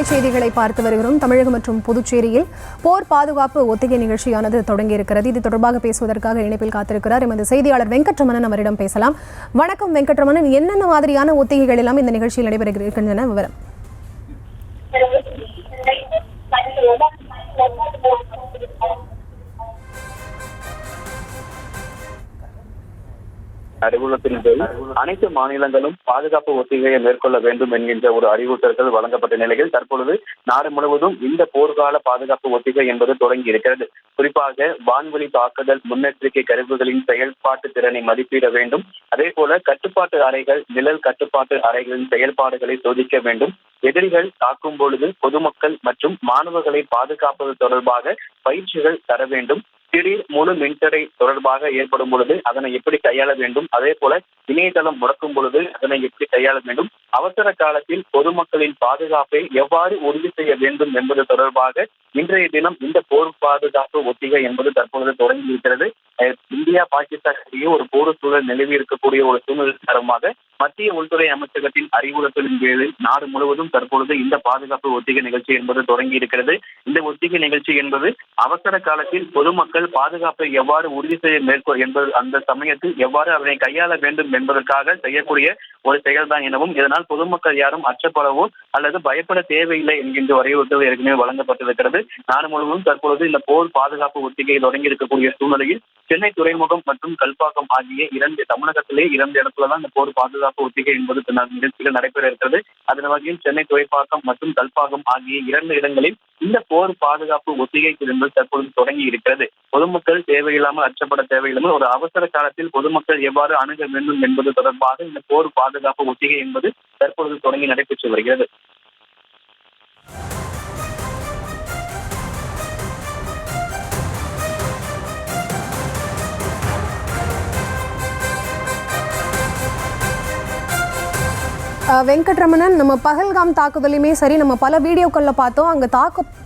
செய்திகளை பார்த்து வருகிறோம். தமிழகம் மற்றும் புதுச்சேரியில் போர் பாதுகாப்பு ஒத்திகை நிகழ்ச்சியானது தொடங்கியிருக்கிறது. இது தொடர்பாக பேசுவதற்காக இணைப்பில் காத்திருக்கிறார் எமது செய்தியாளர் வெங்கட்ரமணன். அவரிடம் பேசலாம். வணக்கம் வெங்கட்ரமணன், என்னென்ன மாதிரியான ஒத்திகைகள் எல்லாம் இந்த நிகழ்ச்சியில் நடைபெறுகின்றன விவரம்? அறிவுறுத்தலின்படி அனைத்து மாநிலங்களும் பாதுகாப்பு ஒத்திகையை மேற்கொள்ள வேண்டும் என்கின்ற ஒரு அறிவுறுத்தல்கள் வழங்கப்பட்ட நிலையில் தற்பொழுது நாடு முழுவதும் இந்த போர்க்கால பாதுகாப்பு ஒத்திகை என்பது தொடங்கி இருக்கிறது. குறிப்பாக வான்வெளி தாக்குதல் முன்னெச்சரிக்கை கருவிகளின் செயல்பாட்டு திறனை மதிப்பிட வேண்டும். அதே போல கட்டுப்பாட்டு அறைகள், நிழல் கட்டுப்பாட்டு அறைகளின் செயல்பாடுகளை சோதிக்க வேண்டும். எதிரிகள் தாக்கும் பொழுது பொதுமக்கள் மற்றும் மாணவர்களை பாதுகாப்பது தொடர்பாக பயிற்சிகள் தர வேண்டும். திடீர் முழு மின்தடை தொடர்பாக ஏற்படும் பொழுது அதனை எப்படி கையாள வேண்டும், அதே போல இணையதளம் முடக்கும் பொழுது அதனை எப்படி கையாள வேண்டும், அவசர காலத்தில் பொதுமக்களின் பாதுகாப்பை எவ்வாறு உறுதி செய்ய வேண்டும் என்பது தொடர்பாக இன்றைய தினம் இந்த போர் பாதுகாப்பு ஒத்திகை என்பது தற்பொழுது தொடங்கி இருக்கிறது. இந்தியா பாகிஸ்தான் இடையே ஒரு போர் சூழல் நிலவி இருக்கக்கூடிய ஒரு சூழ்நிலை காரணமாக மத்திய உள்துறை அமைச்சகத்தின் அறிவுறுத்தலின் பேரில் நாடு முழுவதும் தற்பொழுது இந்த பாதுகாப்பு ஒத்திகை நிகழ்ச்சி என்பது தொடங்கி இருக்கிறது. இந்த ஒத்திகை நிகழ்ச்சி என்பது அவசர காலத்தில் பொதுமக்கள் பாதுகாப்பை எவ்வாறு உறுதி செய்ய என்பது அந்த சமயத்தில் எவ்வாறு அதனை கையாள வேண்டும் என்பதற்காக செய்யக்கூடிய ஒரு செயல்தான் எனவும், இதனால் பொதுமக்கள் யாரும் அச்சப்படவோ அல்லது பயப்பட தேவையில்லை என்கின்ற அறிவுறுத்தல் ஏற்கனவே வழங்கப்பட்டிருக்கிறது. நாடு முழுவதும் தற்பொழுது இந்த போர் பாதுகாப்பு ஒத்திகை தொடங்கி இருக்கக்கூடிய சூழ்நிலையில் சென்னை துறைமுகம் மற்றும் கல்பாக்கம் ஆகிய தமிழகத்திலே இரண்டு இடத்துலதான் இந்த போர் பாதுகாப்பு ஒத்திகை என்பது நிகழ்ச்சிகள் நடைபெற இருக்கிறது. அதன் வகையில் சென்னை துறைப்பாக்கம் மற்றும் கல்பாக்கம் ஆகிய இரண்டு இடங்களில் இந்த போர் பாதுகாப்பு ஒத்திகை என்பது தற்பொழுது தொடங்கி இருக்கிறது. பொதுமக்கள் தேவையில்லாமல் அச்சப்பட தேவையில்லாமல் ஒரு அவசர காலத்தில் பொதுமக்கள் எவ்வாறு அணுக வேண்டும் என்பது தொடர்பாக இந்த போர் பாதுகாப்பு ஒத்திகை என்பது தற்பொழுது தொடங்கி நடைபெற்று வருகிறது. வெங்கட்ரமணன், நம்ம பஹல்காம் தாக்குதலுமே சரி, நம்ம பல வீடியோக்களில் பார்த்தோம். அங்கே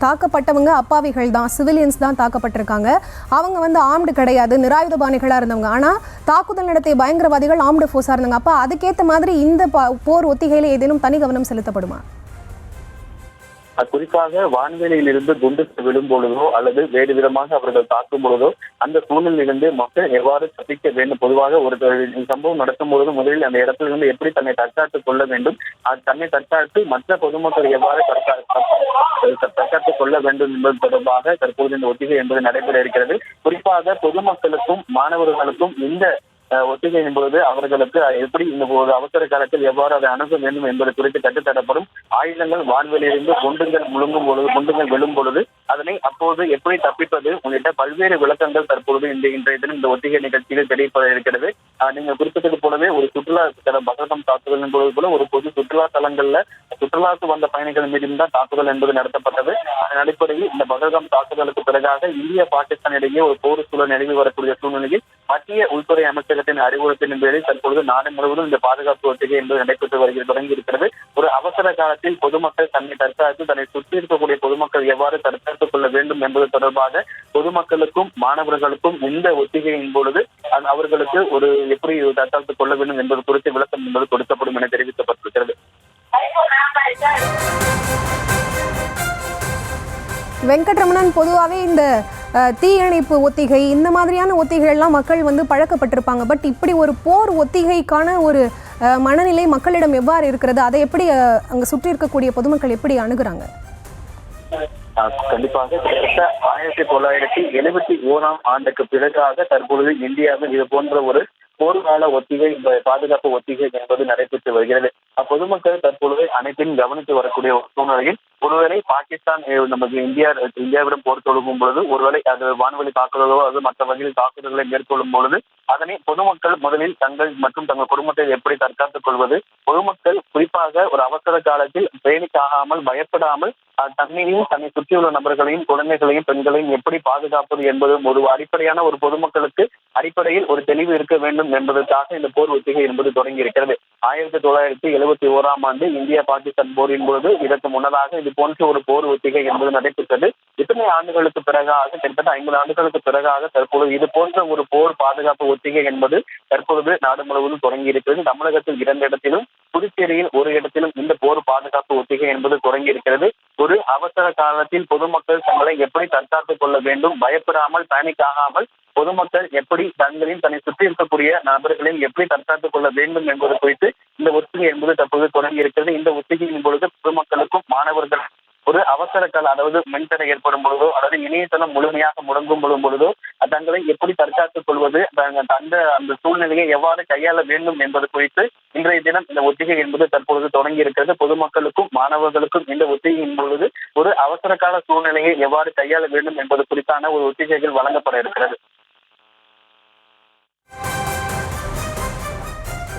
தாக்கப்பட்டவங்க அப்பாவிகள் தான், சிவிலியன்ஸ் தான் தாக்கப்பட்டிருக்காங்க. அவங்க வந்து ஆர்ம்டு கிடையாது, நிராயுதபாணிகளாக இருந்தவங்க. ஆனால் தாக்குதல் நடத்திய பயங்கரவாதிகள் ஆர்ம்டு ஃபோர்ஸாக இருந்தாங்க. அப்போ அதுக்கேற்ற மாதிரி இந்த போர் ஒத்திகையில் ஏதேனும் தனி கவனம் செலுத்தப்படுமா? குறிப்பாக வான்வெளியில் இருந்து குண்டு விழும் பொழுதோ அல்லது வேறு விதமாக அவர்கள் தாக்கும் பொழுதோ அந்த சூழ்நிலையிலிருந்து மக்கள் எவ்வாறு தப்பிக்க வேண்டும். பொதுவாக ஒரு சம்பவம் நடக்கும் பொழுது முதலில் அந்த இடத்திலிருந்து எப்படி தன்னை தற்காத்துக் கொள்ள வேண்டும், தன்னை தற்காத்து மற்ற பொதுமக்கள் எவ்வாறு தற்காத்துக் கொள்ள வேண்டும் என்பது தொடர்பாக தற்போது இந்த ஒத்திகை என்பது நடைபெற இருக்கிறது. குறிப்பாக பொதுமக்களுக்கும் மாணவர்களுக்கும் இந்த ஒத்திகை என்பது அவர்களுக்கு எப்படி இந்த ஒரு அவசர காலத்தில் எவ்வாறு அதை அணுக வேண்டும் என்பது குறித்து கட்டுத்தரப்படும். ஆயுதங்கள் வான்வெளியிலிருந்து குண்டுகள் விழும் பொழுது அதனை அப்போது எப்படி தப்பிப்பது உள்ளிட்ட பல்வேறு விளக்கங்கள் தற்பொழுது இன்றைய தினம் இந்த ஒத்திகை நிகழ்ச்சியில் தெரியப்பட இருக்கிறது. நீங்கள் குறிப்பிட்டது போலவே ஒரு சுற்றுலா பகல்காம் தாக்குதல் என்பது போல ஒரு பொது சுற்றுலா தலங்கள்ல சுற்றுலாவுக்கு வந்த பயணிகள் மீதும் தான் தாக்குதல் என்பது நடத்தப்பட்டது. அதன் அடிப்படையில் இந்த பகல்காம் தாக்குதலுக்கு பிறகாக இந்தியா பாகிஸ்தான் இடையே ஒரு போர் சூழல் நிலவி வரக்கூடிய சூழ்நிலையில் மத்திய உள்துறை அமைச்சகத்தின் அறிவுறுத்தலின் பேரில் தற்பொழுது நாடு முழுவதும் இந்த பாதுகாப்பு ஒத்திகை என்பது நடைபெற்று தொடங்கி இருக்கிறது. ஒரு அவசர காலத்தில் பொதுமக்கள் தன்னை தற்காத்து தன்னை சுற்றி இருக்கக்கூடிய பொதுமக்கள் எவ்வாறு தற்காத்துக் கொள்ள வேண்டும் என்பது தொடர்பாக பொதுமக்களுக்கும் மாணவர்களுக்கும் இந்த ஒத்திகையின் பொழுது அவர்களுக்கு ஒரு எப்படி தற்காத்துக் கொள்ள வேண்டும் என்பது குறித்து விளக்கம் என்பது கொடுக்கப்படும் என தெரிவிக்கப்பட்டிருக்கிறது. வெங்கட்ரமணன், பொதுவாகவே இந்த தீயணைப்பு ஒத்திகை இந்த மாதிரியான ஒத்திகைகள்லாம் மக்கள் வந்து பழக்கப்பட்டிருப்பாங்க. பட் இப்படி ஒரு போர் ஒத்திகைக்கான ஒரு மனநிலை மக்களிடம் எவ்வாறு இருக்கிறது? அதை எப்படி அங்கே சுற்றி இருக்கக்கூடிய பொதுமக்கள் எப்படி அணுகுறாங்க? கண்டிப்பாக கிட்டத்தட்ட 1971 ஆண்டுக்கு பிறகாக தற்பொழுது இந்தியாவில் இது போன்ற ஒரு போர்க்கால ஒத்திகை பாதுகாப்பு ஒத்திகை என்பது நடைபெற்று வருகிறது. பொதுமக்கள் தற்பொழுது அனைத்தையும் கவனித்து வரக்கூடிய ஒரு சூழ்நிலையில் ஒருவேளை பாகிஸ்தான் நமக்கு இந்தியாவிடம் போர் தொடுக்கும் பொழுது ஒருவேளை அது வான்வெளி தாக்குதலோ அது மற்ற வகையில் தாக்குதல்களை மேற்கொள்ளும் பொழுது அதனை பொதுமக்கள் முதலில் தங்கள் மற்றும் தங்கள் குடும்பத்தை எப்படி தற்காத்துக் கொள்வது, பொதுமக்கள் குறிப்பாக ஒரு அவசர காலத்தில் பேணிக்காகாமல் பயப்படாமல் தன்னையும் தன்னை சுற்றியுள்ள நபர்களையும் குழந்தைகளையும் பெண்களையும் எப்படி பாதுகாப்பது என்பது ஒரு அடிப்படையான ஒரு பொதுமக்களுக்கு அடிப்படையில் ஒரு தெளிவு இருக்க வேண்டும் என்பதற்காக இந்த போர் ஒத்திகை என்பது தொடங்கி இருக்கிறது. 1971 ஆண்டு இந்தியா பாகிஸ்தான் போரின் பொழுது இதற்கு முன்னதாக இது போன்ற ஒரு போர் ஒத்திகை என்பது நடைபெற்றது. இத்தனை ஆண்டுகளுக்கு பிறகாக கிட்டத்தட்ட 50 ஆண்டுகளுக்கு பிறகாக தற்போது இது போன்ற ஒரு போர் பாதுகாப்பு ஒத்திகை என்பது தற்பொழுது நாடு முழுவதும் தொடங்கி இருக்கிறது. தமிழகத்தில் 2 இடத்திலும், புதுச்சேரியில் ஒரு இடத்திலும் இந்த போர் பாதுகாப்பு ஒத்திகை என்பது தொடங்கி இருக்கிறது. ஒரு அவசர காலத்தில் பொதுமக்கள் தங்களை எப்படி தற்காத்துக் கொள்ள வேண்டும், பயப்படாமல் பேனிக் ஆகாமல் பொதுமக்கள் எப்படி தன்னை சுற்றி இருக்கக்கூடிய நபர்களையும் எப்படி தற்காத்துக் கொள்ள வேண்டும் என்பது குறித்து இந்த ஒத்திகை என்பது தற்போது தொடங்கி இருக்கிறது. இந்த ஒத்திகையின் பொழுது பொதுமக்களுக்கும் மாணவர்கள் ஒரு அவசர கால, அதாவது மின்தடை ஏற்படும் பொழுதோ அல்லது இணையதளம் முழுமையாக முடங்கும் பொழுதோ தங்களை எப்படி தற்காத்துக் கொள்வது, அந்த சூழ்நிலையை எவ்வாறு கையாள வேண்டும் என்பது குறித்து இன்றைய தினம் இந்த ஒத்திகை என்பது தற்பொழுது தொடங்கி இருக்கிறது. பொதுமக்களுக்கும் மாணவர்களுக்கும் இந்த ஒத்திகையின் பொழுது ஒரு அவசர கால சூழ்நிலையை எவ்வாறு கையாள வேண்டும் என்பது குறித்தான ஒரு ஒத்திகைகள் வழங்கப்பட இருக்கிறது.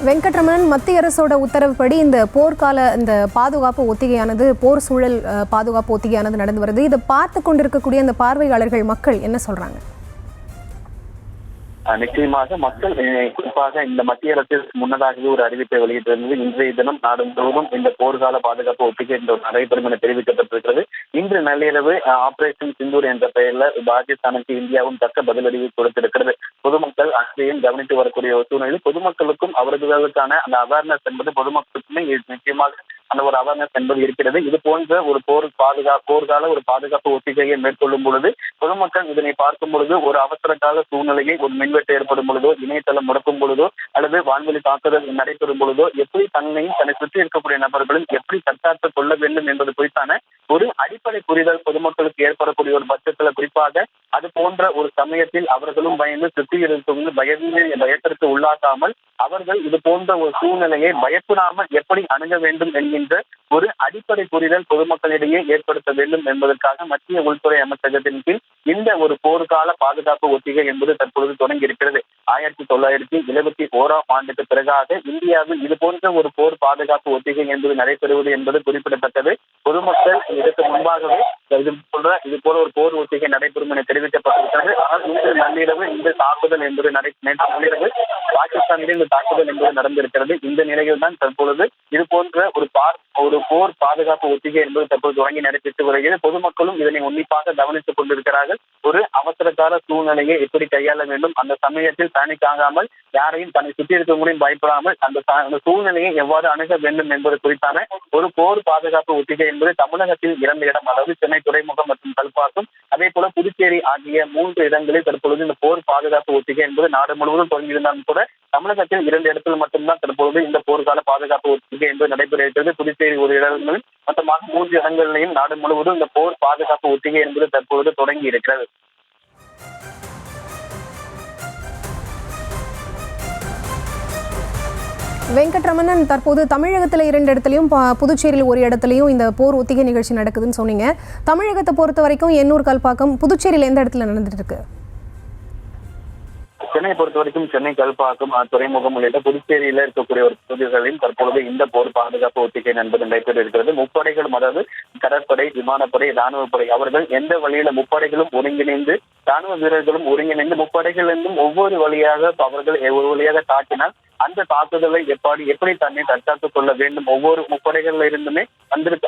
வெங்கட்ரமணன், மத்திய அரசோட உத்தரவுப்படி இந்த போர்க்கால இந்த பாதுகாப்பு ஒத்திகையானது, போர் சூழல் பாதுகாப்பு ஒத்திகையானது நடந்து வருது. இதை பார்த்து கொண்டிருக்கக்கூடிய அந்த பார்வையாளர்கள் மக்கள் என்ன சொல்றாங்க? நிச்சயமாக மக்கள் குறிப்பாக இந்த மத்திய அரசு முன்னதாகவே ஒரு அறிவிப்பை வெளியிட்டிருந்தது. இன்றைய தினம் நாடு முழுவதும் இந்த போர்க்கால பாதுகாப்பு ஒத்திகை நடைபெறும் என தெரிவிக்கப்பட்டிருக்கிறது. இன்று நள்ளிரவு ஆபரேஷன் சிந்தூர் என்ற பெயரில் பாகிஸ்தானுக்கு இந்தியாவும் தக்க பதிலடியை கொடுத்திருக்கிறது. பொதுமக்கள் அதையும் கவனித்து வரக்கூடிய ஒரு சூழ்நிலையில் பொதுமக்களுக்கும் அவர்களுக்கான அந்த அவேர்னஸ் என்பது பொதுமக்களுக்குமே நிச்சயமாக அந்த ஒரு அவேர்னஸ் என்பது இருக்கிறது. இது போன்ற ஒரு போர்க்கால ஒரு பாதுகாப்பு ஒத்திகையை மேற்கொள்ளும் பொழுது பொதுமக்கள் இதனை பார்க்கும் பொழுது ஒரு அவசர கால சூழ்நிலையை, ஒரு மின்வெட்டு ஏற்படும் பொழுதோ, இணையதளம் முடக்கும் பொழுதோ அல்லது வான்வெளி தாக்குதல் நடைபெறும் பொழுதோ எப்படி தன்னை சுற்றி இருக்கக்கூடிய நபர்களும் எப்படி தற்காத்துக் கொள்ள வேண்டும் என்பது குறித்தான ஒரு அடிப்படை புரிதல் பொதுமக்களுக்கு ஏற்படக்கூடிய ஒரு பட்சத்தில், குறிப்பாக அது போன்ற ஒரு சமயத்தில் அவர்களும் பயந்து சுற்றி இருக்கும் பயத்திற்கு உள்ளாக்காமல் அவர்கள் இது போன்ற ஒரு சூழ்நிலையை பயப்படாமல் எப்படி அணுக வேண்டும் என்கின்ற ஒரு அடிப்படை புரிதல் பொதுமக்களிடையே ஏற்படுத்த வேண்டும் என்பதற்காக மத்திய உள்துறை அமைச்சகத்தின் கீழ் இந்த ஒரு போர்க்கால பாதுகாப்பு ஒத்திகை என்பது தற்பொழுது தொடங்கி இருக்கிறது. 1971ஆம் ஆண்டுக்கு பிறகாக இந்தியாவில் இது போன்ற ஒரு போர் பாதுகாப்பு ஒத்திகை என்பது நடைபெறுவது என்பது குறிப்பிடத்தக்கது. பொதுமக்கள் இதற்கு முன்பாகவே இது போல ஒரு போர் ஒத்திகை நடைபெறும் என தெரிவிக்கப்பட்டிருக்கிறது. ஆனால் இன்று நள்ளிரவு இந்த தாக்குதல் என்பது நேற்று நள்ளிரவு பாகிஸ்தானில் இந்த தாக்குதல் என்பது நடந்திருக்கிறது. இந்த நிலையில் தான் தற்பொழுது இது போன்ற ஒரு போர் பாதுகாப்பு ஒத்திகை என்பது தற்போது தொடங்கி நடைபெற்று வருகிறது. பொதுமக்களும் இதனை உன்னிப்பாக கவனித்துக் கொண்டிருக்கிறார்கள். ஒரு அவசர கால சூழ்நிலையை எப்படி கையாள வேண்டும், அந்த சமயத்தில் பேனிக் ஆகாமல் யாரையும் தன்னை சுற்றி இருக்கவங்களையும் பயப்படாமல் அந்த சூழ்நிலையை எவ்வாறு அணுக வேண்டும் என்பது குறித்தான ஒரு போர் பாதுகாப்பு ஒத்திகை என்பது தமிழகத்தில் 2 இடம், அதாவது சென்னை துறைமுகம் மற்றும் கல்பாக்கம், அதே போல புதுச்சேரி ஆகிய 3 இடங்களில் தற்பொழுது இந்த போர் பாதுகாப்பு ஒத்திகை என்பது நாடு முழுவதும் தொடங்கியிருந்தாலும் கூட தமிழகத்தில் 2 இடத்தில் மட்டும்தான் தற்பொழுது இந்த போர்க்கால பாதுகாப்பு ஒத்திகை என்பது நடைபெற இருக்கிறது. புதுச்சேரி ஒரு இடங்களில் மொத்தமாக 3 இடங்களிலையும் நாடு முழுவதும் இந்த போர் பாதுகாப்பு ஒத்திகை என்பது தற்பொழுது தொடங்கி இருக்கிறது. வெங்கட்ரமணன், தற்போது தமிழகத்தில் 2 இடத்துலையும் புதுச்சேரியில் ஒரு இடத்துலையும் இந்த போர் ஒத்திகை நிகழ்ச்சி நடக்குதுன்னு சொன்னீங்க. தமிழகத்தை பொறுத்த வரைக்கும் எண்ணூர், கல்பாக்கம், புதுச்சேரியில் எந்த இடத்துல நடந்துட்டு இருக்கு? சென்னையை பொறுத்த வரைக்கும் சென்னை, கல்பாக்கம், துறைமுகம் உள்ளிட்ட புதுச்சேரியில இருக்கக்கூடிய ஒரு பகுதிகளில் தற்பொழுது இந்த போர் பாதுகாப்பு ஒத்திகை என்பது நடைபெற இருக்கிறது. முப்படைகளும், அதாவது கடற்படை, விமானப்படை, ராணுவப்படை, அவர்கள் எந்த வழியில முப்படைகளும் ஒருங்கிணைந்து, ராணுவ வீரர்களும் ஒருங்கிணைந்து முப்படைகளிலிருந்தும் ஒவ்வொரு வழியாக அவர்கள் ஒரு வழியாக தாக்கினால் அந்த தாக்குதலை எப்படி தன்னை தற்காத்துக் கொள்ள வேண்டும், ஒவ்வொரு முப்படைகள்ல இருந்துமே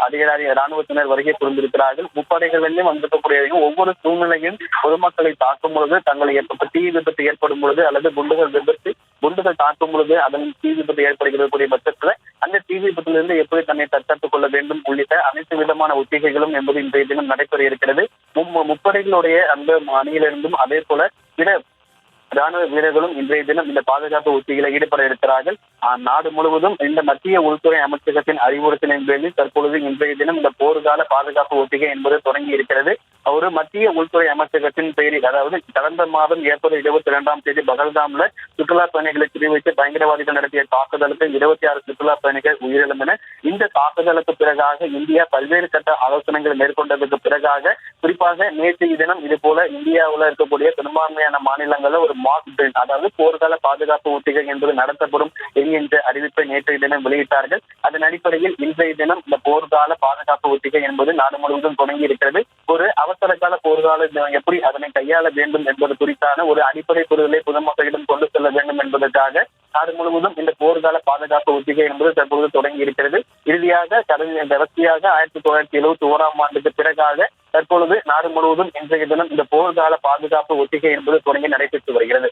அதிகாரி ராணுவத்தினர் வருகை புரிந்திருக்கிறார்கள். முப்படைகளிலும் வந்திருக்கக்கூடிய ஒவ்வொரு சூழ்நிலையும் பொதுமக்களை தாக்கும் பொழுது, தங்களை தீ விபத்து ஏற்படும் பொழுது அல்லது குண்டுகள் தாக்கும் பொழுது அதன் தீ விபத்து ஏற்படுகிற பட்சத்துல அந்த தீ விபத்திலிருந்து எப்படி தன்னை தற்காத்துக் கொள்ள வேண்டும் உள்ளிட்ட அனைத்து விதமான ஒத்திகைகளும் என்பது இன்றைய தினம் நடைபெற இருக்கிறது. முப்படைகளுடைய அந்த அணியிலிருந்தும் அதே போல பிற ராணுவ வீரர்களும் இன்றைய தினம் இந்த பாதுகாப்பு ஒத்திகையில் ஈடுபட இருக்கிறார்கள். நாடு முழுவதும் இந்த மத்திய உள்துறை அமைச்சகத்தின் அறிவுறுத்தலின் பேரில் தற்பொழுது இன்றைய தினம் இந்த போர்க்கால பாதுகாப்பு ஒத்திகை என்பது தொடங்கி இருக்கிறது. ஒரு மத்திய உள்துறை அமைச்சகத்தின் பெயரில், அதாவது கடந்த மாதம் ஏப்ரல் 22ஆம் தேதி பகல்காம்ல சுற்றுலா பயணிகளை குறிவைத்து பயங்கரவாதிகள் நடத்திய தாக்குதலுக்கு 26 சுற்றுலா பயணிகள் உயிரிழந்தனர். இந்த தாக்குதலுக்கு பிறகாக இந்தியா பல்வேறு கட்ட ஆலோசனைகள் மேற்கொண்டதுக்கு பிறகாக, குறிப்பாக நேற்றைய தினம் இது போல இந்தியாவில் இருக்கக்கூடிய பெரும்பான்மையான மாநிலங்களில் ஒரு மாக் ட்ரில், அதாவது போர்க்கால பாதுகாப்பு ஒத்திகை என்பது நடத்தப்படும் என்கின்ற அறிவிப்பை நேற்றைய தினம் வெளியிட்டார்கள். அதன் அடிப்படையில் இன்றைய தினம் இந்த போர்க்கால பாதுகாப்பு ஒத்திகை என்பது நாடு முழுவதும் தொடங்கி இருக்கிறது. ஒரு அவசர கால போர்க்கால எப்படி அதனை கையாள வேண்டும் என்பது குறித்தான ஒரு அடிப்படை பொருட்களை பொதுமக்களிடம் கொண்டு செல்ல வேண்டும் என்பதற்காக நாடு முழுவதும் இந்த போர்க்கால பாதுகாப்பு ஒத்திகை என்பது தற்போது தொடங்கி இருக்கிறது. இறுதியாக கடைசியாக 1971ஆம் ஆண்டுக்கு பிறகாக தற்பொழுது நாடு முழுவதும் இன்றைய தினம் இந்த போர்க்கால பாதுகாப்பு ஒத்திகை என்பது தொடங்கி நடைபெற்று வருகிறது.